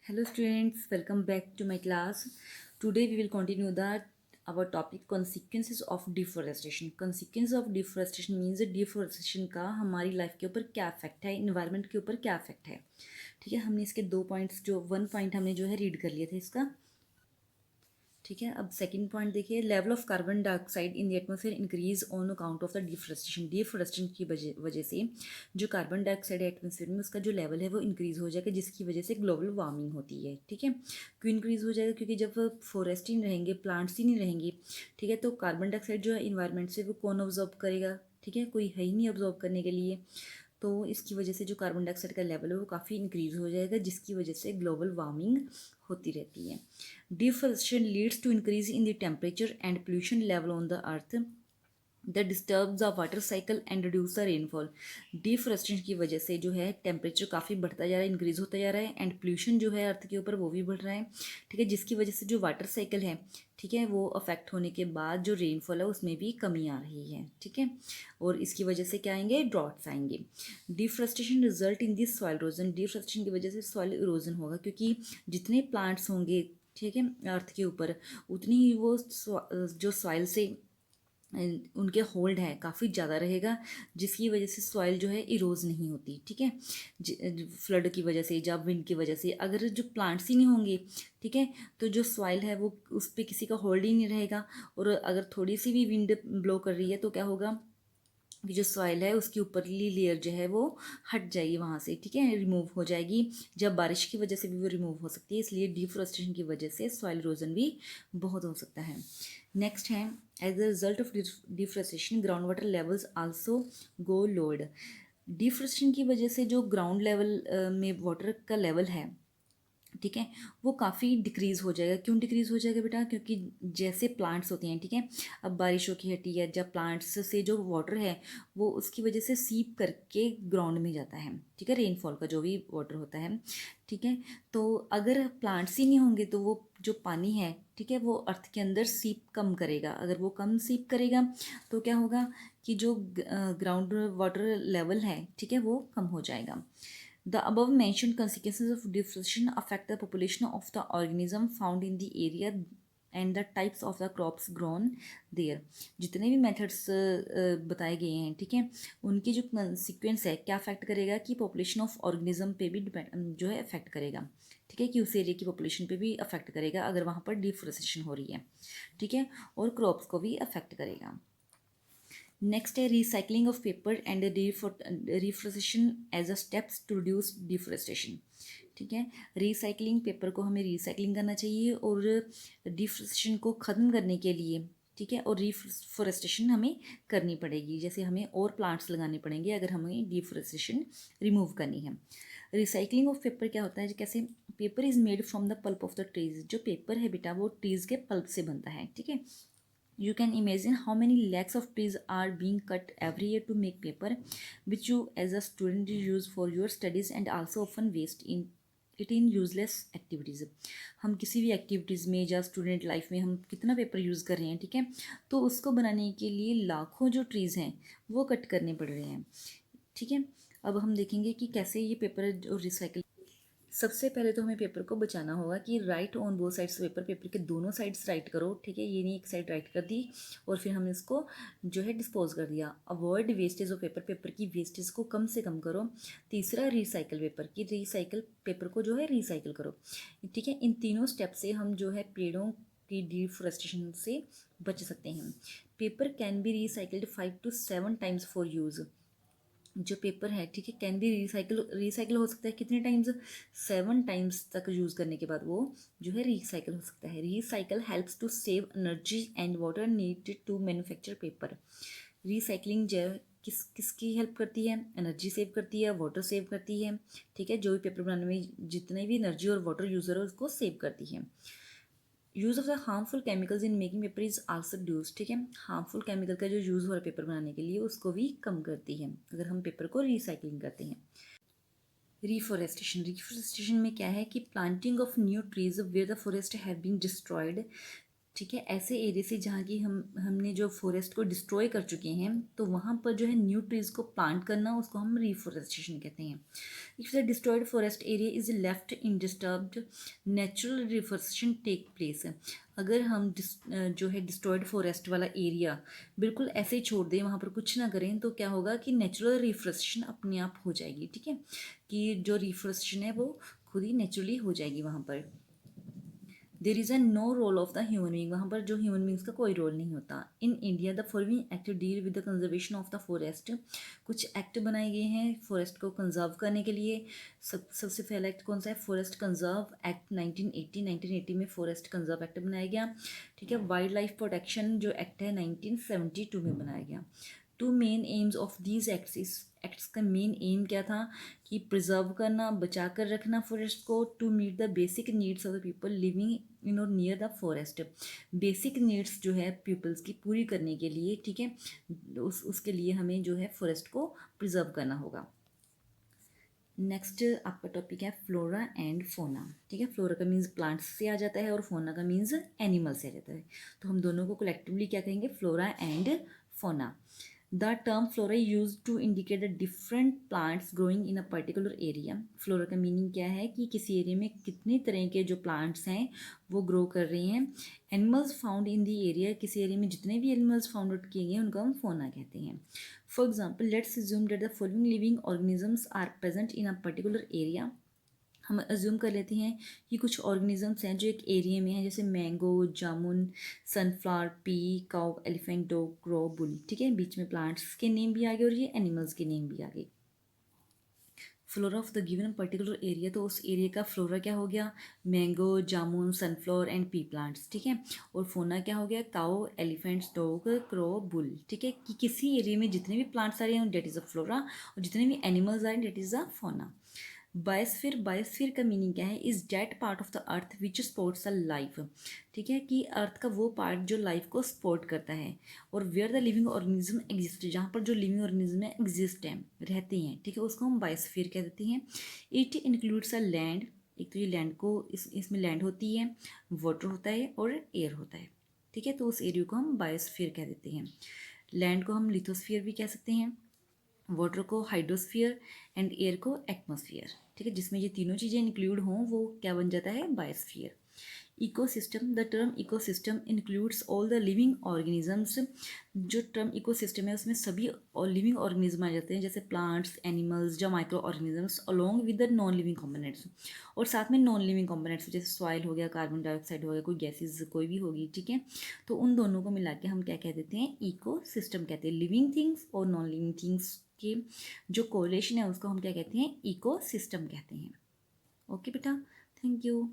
Hello students, welcome back to my class. Today we will continue our topic consequences of deforestation. Consequences of deforestation means deforestation का हमारी life के ऊपर क्या effect है, environment के ऊपर क्या इफेक्ट है. ठीक है, हमने इसके दो पॉइंट्स जो वन पॉइंट हमने जो है रीड कर लिए थे इसका. ठीक है, अब सेकंड पॉइंट देखिए. Level of carbon dioxide in the atmosphere increase on account of the deforestation. Deforestation की वजह से जो कार्बन डाइऑक्साइड है एटमॉस्फेयर में उसका जो लेवल है वो इंक्रीज हो जाएगा, जिसकी वजह से ग्लोबल वार्मिंग होती है. ठीक है, क्यों इंक्रीज हो जाएगा? क्योंकि जब फॉरेस्ट ही नहीं रहेंगे, प्लांट्स ही नहीं रहेंगे, ठीक है, तो कार्बन डाइऑक्साइड जो है इन्वायरमेंट से वो कौन ऑब्जॉर्व करेगा? ठीक है, कोई है ही नहीं ऑब्जॉर्व करने के लिए. तो इसकी वजह से जो कार्बन डाइऑक्साइड का लेवल है वो काफ़ी इंक्रीज हो जाएगा, जिसकी वजह से ग्लोबल वार्मिंग होती रहती है. Deforestation leads to increase in the temperature and pollution level on the earth the disturbs the water cycle and reduce the rainfall. Deforestation की वजह से जो है टेम्परेचर काफ़ी बढ़ता जा रहा है, इंक्रीज होता जा रहा है, एंड पोल्यूशन जो है अर्थ के ऊपर वो भी बढ़ रहा है. ठीक है, जिसकी वजह से जो वाटर साइकिल है, ठीक है, वो अफेक्ट होने के बाद जो रेनफॉल है उसमें भी कमी आ रही है. ठीक है, और इसकी वजह से क्या आएंगे? ड्रॉट्स आएंगे. Deforestation result in this soil erosion. Deforestation की वजह से सॉइल इरोजन होगा, क्योंकि जितने प्लांट्स होंगे, ठीक है, अर्थ के ऊपर, उतनी ही वो जो सॉइल से उनके होल्ड है काफ़ी ज़्यादा रहेगा, जिसकी वजह से सॉइल जो है इरोज नहीं होती. ठीक है, फ्लड की वजह से या विंड की वजह से अगर जो प्लांट्स ही नहीं होंगे, ठीक है, तो जो सॉइल है वो उस पर किसी का होल्ड ही नहीं रहेगा. और अगर थोड़ी सी भी विंड ब्लो कर रही है तो क्या होगा कि जो सॉइल है उसकी ऊपरली लेयर जो है वो हट जाएगी वहाँ से. ठीक है, रिमूव हो जाएगी. जब बारिश की वजह से भी वो रिमूव हो सकती है, इसलिए डिफोरेस्टेशन की वजह से सॉइल इरोजन भी बहुत हो सकता है. नेक्स्ट है, as a result of deforestation ground water levels also go load. Deforestation की वजह से जो ग्राउंड लेवल में वाटर का लेवल है, ठीक है, वो काफ़ी डिक्रीज़ हो जाएगा. क्यों डिक्रीज़ हो जाएगा बेटा? क्योंकि जैसे प्लांट्स होते हैं, ठीक है, अब बारिशों की हटी है, जब प्लांट्स से जो वाटर है वो उसकी वजह से सीप करके ग्राउंड में जाता है. ठीक है, रेनफॉल का जो भी वाटर होता है. ठीक है, तो अगर प्लांट्स ही नहीं होंगे तो वो जो पानी है, ठीक है, वो अर्थ के अंदर सीप कम करेगा. अगर वो कम सीप करेगा तो क्या होगा कि जो ग्राउंड वाटर लेवल है, ठीक है, वो कम हो जाएगा. The above mentioned consequences of deforestation affect the population of the organism found in the area and the types of the crops grown there. जितने भी मेथड्स बताए गए हैं, ठीक है, उनकी जो सीक्वेंस है क्या अफेक्ट करेगा कि पॉपुलेशन ऑफ ऑर्गेनिज्म पे भी डिपेंड जो है अफेक्ट करेगा. ठीक है, कि उस एरिया की पॉपुलेशन पे भी अफेक्ट करेगा अगर वहाँ पर डिफोरेस्टेशन हो रही है. ठीक है, और क्रॉप्स को भी अफेक्ट करेगा. नेक्स्ट है recycling of paper and reforestation as a steps to reduce deforestation. ठीक है, रिसाइकलिंग पेपर को हमें रिसाइकलिंग करना चाहिए और डिफोरेस्टेशन को ख़त्म करने के लिए, ठीक है, और रिफोरेस्टेशन हमें करनी पड़ेगी. जैसे हमें और प्लांट्स लगाने पड़ेंगे अगर हमें डिफोरेस्टेशन रिमूव करनी है. रिसाइकलिंग ऑफ पेपर क्या होता है? कैसे? Paper is made from the pulp of the trees. जो पेपर है बेटा वो ट्रीज़ के पल्प से बनता है. ठीक है, you can imagine how many lakhs of trees are being cut every year to make paper, which you as a student use for your studies and also often waste in it in useless activities. हम किसी भी activities में या student life में हम कितना paper use कर रहे हैं, ठीक है, तो उसको बनाने के लिए लाखों जो ट्रीज़ हैं वो कट करने पड़ रहे हैं. ठीक है, अब हम देखेंगे कि कैसे ये पेपर जो रिसाइकल. सबसे पहले तो हमें पेपर को बचाना होगा कि right on both sides paper. Paper के दोनों साइड्स राइट करो. ठीक है, ये नहीं एक साइड राइट कर दी और फिर हमने इसको जो है डिस्पोज कर दिया. Avoid wastage of paper. Paper की वेस्टेज को कम से कम करो. तीसरा, रिसाइकल पेपर की. रिसाइकल पेपर को जो है रिसाइकल करो. ठीक है, इन तीनों स्टेप से हम जो है पेड़ों की डिफोरेस्टेशन से बच सकते हैं. Paper can be recycled 5 to 7 times for use. जो पेपर है, ठीक है, कैन भी रिसाइकिल हो सकता है कितने टाइम्स? 7 टाइम्स तक यूज़ करने के बाद वो जो है रिसाइकिल हो सकता है. Recycle helps to save energy and water needed to manufacture paper. Recycling जो है किसकी हेल्प करती है? एनर्जी सेव करती है, वाटर सेव करती है. ठीक है, जो भी पेपर बनाने में जितने भी एनर्जी और वाटर यूज़ हो रहा है उसको सेव करती है. Use of the harmful chemicals in making paper is also reduce. ठीक है, हार्मफुल केमिकल का जो यूज़ हो रहा है पेपर बनाने के लिए उसको भी कम करती है अगर हम पेपर को रिसाइकलिंग करते हैं. रिफोरेस्टेशन. रिफोरेस्टेशन में क्या है कि planting of new trees where the forest have been destroyed. ठीक है, ऐसे एरिया से जहाँ की हमने जो फॉरेस्ट को डिस्ट्रॉय कर चुके हैं, तो वहाँ पर जो है न्यू ट्रीज को प्लांट करना, उसको हम रिफॉरेस्टेशन कहते हैं। If the destroyed forest area is left in disturbed, natural reforestation take place. अगर हम जो है डिस्ट्रॉयड फॉरेस्ट वाला एरिया बिल्कुल ऐसे ही छोड़ दें, वहाँ पर कुछ ना करें, तो क्या होगा कि नेचुरल रिफॉरेस्टेशन अपने आप हो जाएगी। ठीक है, कि जो रिफॉरेस्टेशन है वो खुद ही नेचुरली हो जाएगी वहाँ पर। There is a no role of the human being, वहाँ पर जो ह्यूमन बींग्स का कोई रोल नहीं होता। In India the following act deal with the conservation of the forest, कुछ एक्ट बनाए गए हैं फॉरेस्ट को कंजर्व करने के लिए। सबसे पहला एक्ट कौन सा है? Forest conserve act 1980। 1980 में फॉरेस्ट कंजर्व एक्ट बनाया गया। ठीक है, वाइल्ड लाइफ प्रोटेक्शन जो एक्ट है 1972 में बनाया गया। Two main aims of these acts, इस एक्ट्स का मेन एम क्या था? कि प्रिजर्व करना, बचा कर रखना फॉरेस्ट को, to meet the basic needs of the people living in और near the forest. Basic needs जो है पीपल्स की पूरी करने के लिए, ठीक है, उसके लिए हमें जो है फॉरेस्ट को प्रिजर्व करना होगा। नेक्स्ट आपका टॉपिक है फ्लोरा एंड फोना। ठीक है, फ्लोरा का मीन्स प्लांट्स से आ जाता है और फोना का मीन्स एनिमल से आ जाता है। तो हम दोनों को कलेक्टिवली क्या कहेंगे? Flora and fauna. The term flora use to indicate the different plants growing in a particular area. Flora का मीनिंग क्या है? कि किसी एरिया में कितने तरह के जो प्लांट्स हैं वो ग्रो कर रही हैं। Animals found in the area, किसी एरिया में जितने भी एनिमल्स फाउंड आउट किए गए उनको हम फोना कहते हैं। For example, let's assume that the following living organisms are present in a particular area. हम अज्यूम कर लेते हैं कि कुछ ऑर्गेनिजम्स हैं जो एक एरिया में हैं, जैसे मैंगो, जामुन, sunflower, pea, cow, elephant, dog, crow, bull. ठीक है, बीच में प्लांट्स के नेम भी आ गए और ये एनिमल्स के नेम भी आ गए। Flora of the given particular area, तो उस एरिया का फ्लोरा क्या हो गया? मैंगो, जामुन, सनफ्लावर एंड पी प्लांट्स। ठीक है, और फोना क्या हो गया? Cow, elephants, dog, crow, bull. ठीक है, कि किसी एरिया में जितने भी प्लांट्स आ रहे हैं डेट इज़ अ फ्लोरा, और जितने भी एनिमल्स आ रहे हैं डेट इज़ अ फोना। बायोस्फीयर, बायोस्फीयर का मीनिंग क्या है? Is that part of the earth which supports a life. ठीक है, कि अर्थ का वो पार्ट जो लाइफ को सपोर्ट करता है, और where the living organism exist, जहाँ पर जो लिविंग ऑर्गेनिज्म है एग्जिस्ट है, रहते हैं। ठीक है, उसको हम बायोस्फीयर कह देते हैं। इट इंक्लूड्स अ लैंड, एक तो ये लैंड को इसमें लैंड होती है, वाटर होता है और एयर होता है। ठीक है, तो उस एरिया को हम बायोस्फीयर कह देते हैं। लैंड को हम लिथोस्फीयर भी कह सकते हैं, वाटर को हाइड्रोस्फीयर एंड एयर को एटमॉस्फेयर। ठीक है, जिसमें ये तीनों चीज़ें इंक्लूड हों वो क्या बन जाता है? Biosphere. Ecosystem, the term ecosystem includes all the living organisms. जो टर्म इकोसिस्टम है उसमें सभी लिविंग ऑर्गेनिज्म आ जाते हैं, जैसे प्लांट्स, एनिमल्स, जो micro organisms, along with the non living components. और साथ में नॉन लिविंग कॉम्पोनेंट्स जैसे सॉइल हो गया, कार्बन डाइऑक्साइड हो गया, कोई गैसेज कोई भी होगी। ठीक है, तो उन दोनों को मिला के हम क्या कह देते हैं? इको सिस्टम कहते हैं। लिविंग थिंग्स और नॉन लिविंग थिंग्स के जो कोरिलेशन है उसको हम क्या कहते हैं? इको सिस्टम कहते हैं। ओके बेटा, थैंक यू।